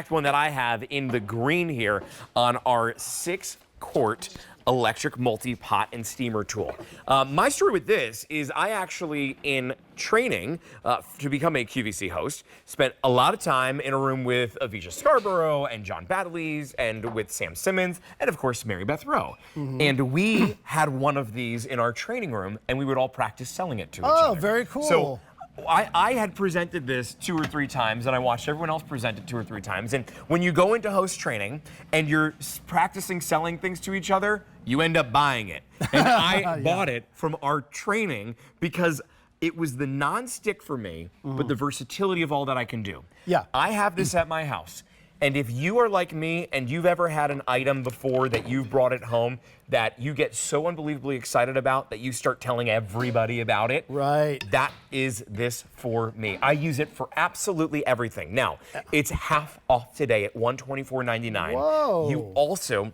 one that I have in the green here on our 6-quart electric multi-pot and steamer tool. My story with this is I actually, in training to become a QVC host, spent a lot of time in a room with Avisha Scarborough and John Baddeley's and with Sam Simmons and, of course, Mary Beth Rowe. And we had one of these in our training room, and we would all practice selling it to each other. Oh, very cool. So, I had presented this 2 or 3 times, and I watched everyone else present it 2 or 3 times. And when you go into host training and you're practicing selling things to each other, you end up buying it. And I bought it from our training because it was the non-stick for me, but the versatility of all that I can do. Yeah. I have this at my house. And if you are like me and you've ever had an item before that you've brought it home that you get so unbelievably excited about that you start telling everybody about it, right? That is this for me. I use it for absolutely everything. Now, it's half off today at $124.99. Whoa. You also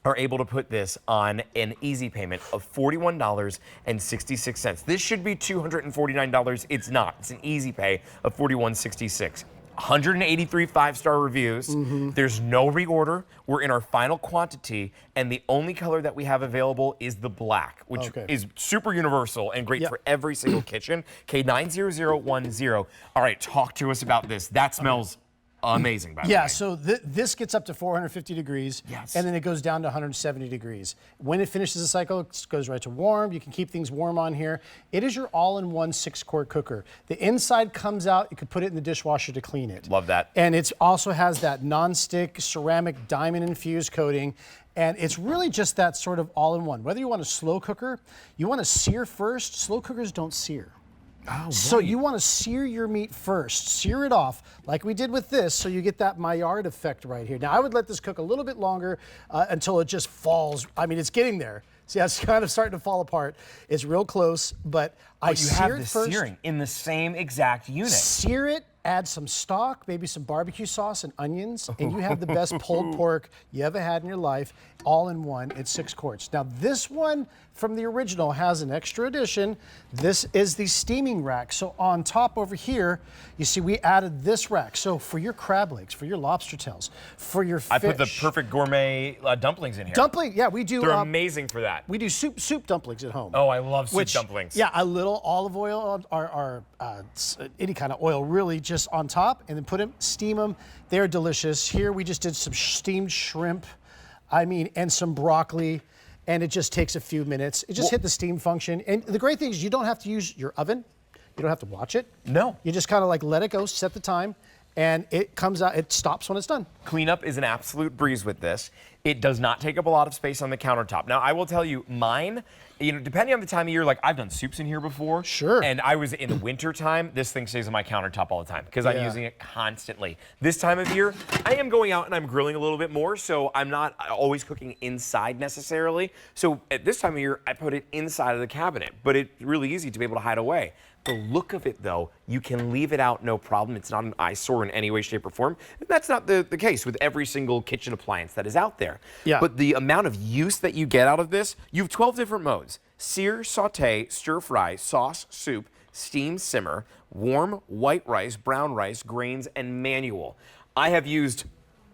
are able to put this on an easy payment of $41.66. This should be $249. It's not. It's an easy pay of $41.66. 183 5-star reviews. There's no reorder. We're in our final quantity, and the only color that we have available is the black, which is super universal and great for every single kitchen. K90010. All right, talk to us about this. That smells amazing, by the way. Yeah, so this gets up to 450 degrees, and then it goes down to 170 degrees. When it finishes the cycle, it goes right to warm. You can keep things warm on here. It is your all-in-one 6-quart cooker. The inside comes out. You could put it in the dishwasher to clean it. Love that. And it also has that non-stick ceramic diamond-infused coating. And it's really just that sort of all-in-one. Whether you want a slow cooker, you want to sear first. Slow cookers don't sear. Oh, right. So you want to sear your meat first, sear it off like we did with this, so you get that Maillard effect right here. Now I would let this cook a little bit longer until it just falls. I mean, it's getting there. See, it's kind of starting to fall apart. It's real close, but I sear it first. You have the searing in the same exact unit. Sear it, add some stock, maybe some barbecue sauce and onions, and you have the best pulled pork you ever had in your life, all in one. It's 6 quarts. Now this one from the original has an extra addition. This is the steaming rack. So on top over here, you see we added this rack. So for your crab legs, for your lobster tails, for your fish. I put the perfect gourmet dumplings in here. Dumpling, yeah, we do. They're amazing for that. We do soup dumplings at home. Oh, I love soup dumplings. Yeah, a little olive oil or any kind of oil really just on top, and then put them, steam them. They're delicious. Here we just did some steamed shrimp, and some broccoli, and it just takes a few minutes. It just hit the steam function. And the great thing is you don't have to use your oven. You don't have to watch it. No. You just kind of like let it go, set the time, and it comes out, it stops when it's done. Cleanup is an absolute breeze with this. It does not take up a lot of space on the countertop. Now, I will tell you, mine, depending on the time of year, like I've done soups in here before. Sure. And I was in the winter time, this thing stays on my countertop all the time because I'm using it constantly. This time of year, I am going out and I'm grilling a little bit more, so I'm not always cooking inside necessarily. So at this time of year, I put it inside of the cabinet, but it's really easy to be able to hide away. The look of it, though, you can leave it out no problem. It's not an eyesore in any way, shape, or form. And that's not the case with every single kitchen appliance that is out there. Yeah. But the amount of use that you get out of this, you have 12 different modes. Sear, saute, stir fry, sauce, soup, steam, simmer, warm, white rice, brown rice, grains, and manual. I have used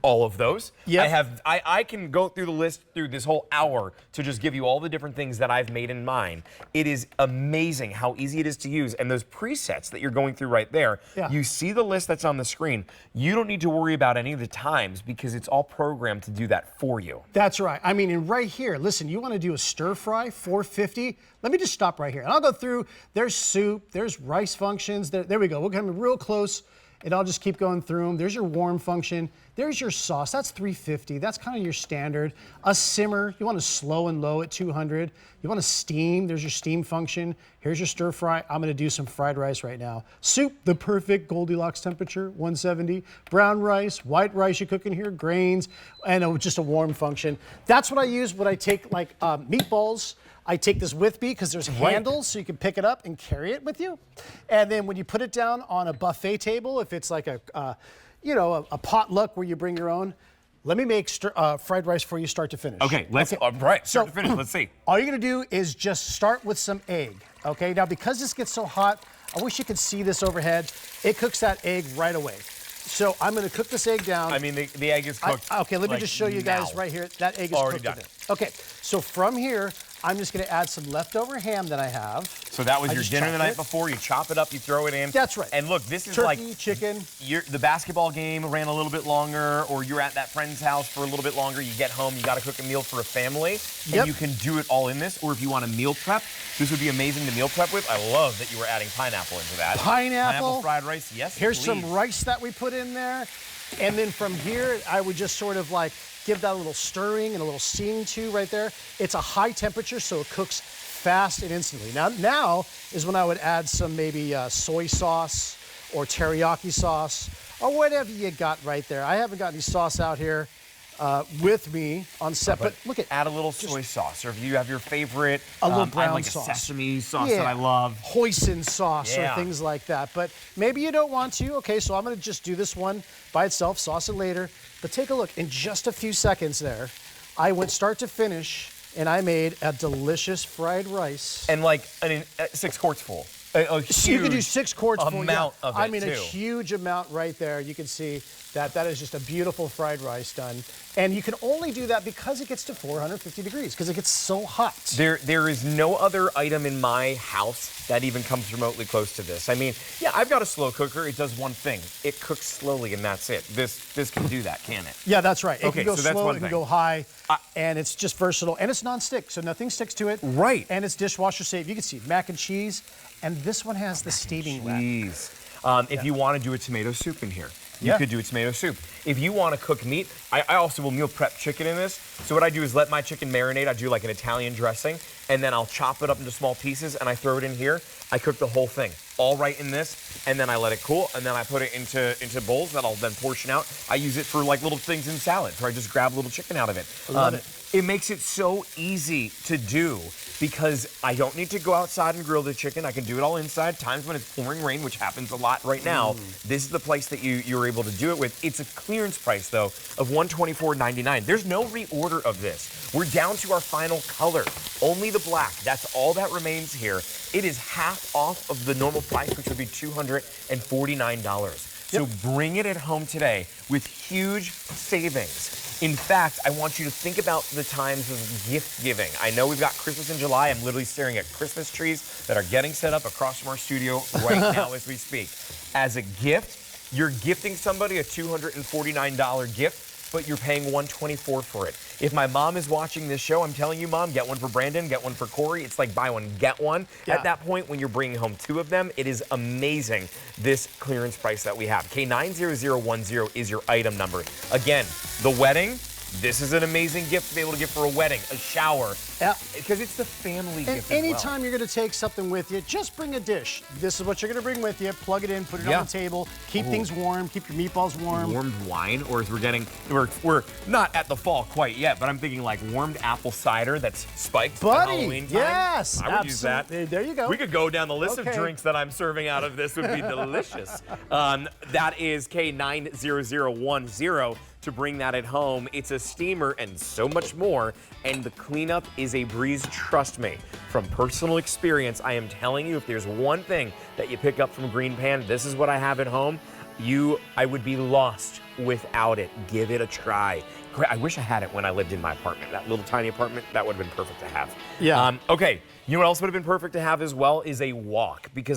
all of those. Yep. I can go through the list through this whole hour to just give you all the different things that I've made in mine. It is amazing how easy it is to use, and those presets that you're going through right there, you see the list that's on the screen. You don't need to worry about any of the times because it's all programmed to do that for you. That's right. And right here, listen, you want to do a stir fry, 450. Let me just stop right here. And I'll go through, there's soup, there's rice functions. There we go. We're coming real close. And I'll just keep going through them. There's your warm function. There's your sauce. That's 350. That's kind of your standard. A simmer. You want to slow and low at 200. You want to steam. There's your steam function. Here's your stir fry. I'm going to do some fried rice right now. Soup, the perfect Goldilocks temperature, 170. Brown rice, white rice you cook in here, grains, and just a warm function. That's what I use when I take like meatballs. I take this with me because there's handles so you can pick it up and carry it with you. And then when you put it down on a buffet table, if it's like a potluck where you bring your own, let me make fried rice for you start to finish. Okay, start to finish, let's see. All you're gonna do is just start with some egg, okay? Now because this gets so hot, I wish you could see this overhead. It cooks that egg right away. So I'm going to cook this egg down. I mean, the egg is cooked. Okay, let me like just show you guys now. right here. That egg is Already cooked. done. Okay, so from here, I'm just going to add some leftover ham that I have. So that was I your just dinner the chopped night it. before. You chop it up, you throw it in. That's right. And look, this is Turkey, like chicken. the basketball game ran a little bit longer, or you're at that friend's house for a little bit longer. You get home, you got to cook a meal for a family, and you can do it all in this. Or if you want to meal prep, this would be amazing to meal prep with. I love that you were adding pineapple into that. Pineapple fried rice. Yes, Here's please. some rice that we put in there. And then from here, I would just sort of like give that a little stirring and a little seeing to right there. It's a high temperature, so it cooks fast and instantly. Now is when I would add some maybe soy sauce or teriyaki sauce or whatever you got right there. I haven't got any sauce out here with me on set, but look at add a little soy sauce, or if you have your favorite, a little I brown like sauce. a sesame sauce that I love. Hoisin sauce or things like that. But maybe you don't want to. Okay, so I'm going to just do this one by itself, sauce it later. But take a look. In just a few seconds there, I went start to finish, and I made a delicious fried rice. And like 6 quarts full. So you can do 6 quarts full. Amount of it, I mean, too. a huge amount right there. You can see that is just a beautiful fried rice done. And you can only do that because it gets to 450 degrees, because it gets so hot. There is no other item in my house that even comes remotely close to this. I mean, yeah, I've got a slow cooker. It does one thing. It cooks slowly, and that's it. This can do that, can it? Yeah, that's right. It Okay, can go so that's slow, one it can thing. go high, and it's just versatile. And it's non-stick, so nothing sticks to it. Right. And it's dishwasher safe. You can see mac and cheese, and this one has the steaming rack. Please. If you want to do a tomato soup in here, you Yeah. could do a tomato soup. If you want to cook meat, I also will meal prep chicken in this. So what I do is let my chicken marinate. I do like an Italian dressing, and then I'll chop it up into small pieces, and I throw it in here. I cook the whole thing, all right in this, and then I let it cool, and then I put it into bowls that I'll then portion out. I use it for like little things in salads, where I just grab a little chicken out of it. Love it. It makes it so easy to do because I don't need to go outside and grill the chicken. I can do it all inside. Times when it's pouring rain, which happens a lot right now, this is the place that you're able to do it with. It's a clearance price, though, of $124.99. There's no reorder of this. We're down to our final color, only the black. That's all that remains here. It is half off of the normal price, which would be $249. So bring it at home today with huge savings. In fact, I want you to think about the times of gift giving. I know we've got Christmas in July. I'm literally staring at Christmas trees that are getting set up across from our studio right now as we speak. As a gift, you're gifting somebody a $249 gift, but you're paying $124 for it. If my mom is watching this show, I'm telling you, Mom, get one for Brandon, get one for Corey. It's like buy one, get one. Yeah. At that point, when you're bringing home 2 of them, it is amazing, this clearance price that we have. K90010 is your item number. Again, the wedding, this is an amazing gift to be able to give for a wedding, a shower, because it's the family And gift anytime you're going to take something with you, just bring a dish. This is what you're going to bring with you. Plug it in, put it on the table, keep things warm, keep your meatballs warm. Warmed wine, or as we're not at the fall quite yet, but I'm thinking like warmed apple cider that's spiked for Halloween time. Yes, I would use that. There you go. We could go down the list of Okay. drinks that I'm serving out of this. Would be delicious. That is K90010 to bring that at home. It's a steamer and so much more, and the cleanup is a breeze, trust me. From personal experience, I am telling you, if there's one thing that you pick up from GreenPan, this is what I have at home. I would be lost without it. Give it a try. I wish I had it when I lived in my apartment. That little tiny apartment, that would have been perfect to have. Yeah. Okay, you know what else would have been perfect to have as well is a wok, because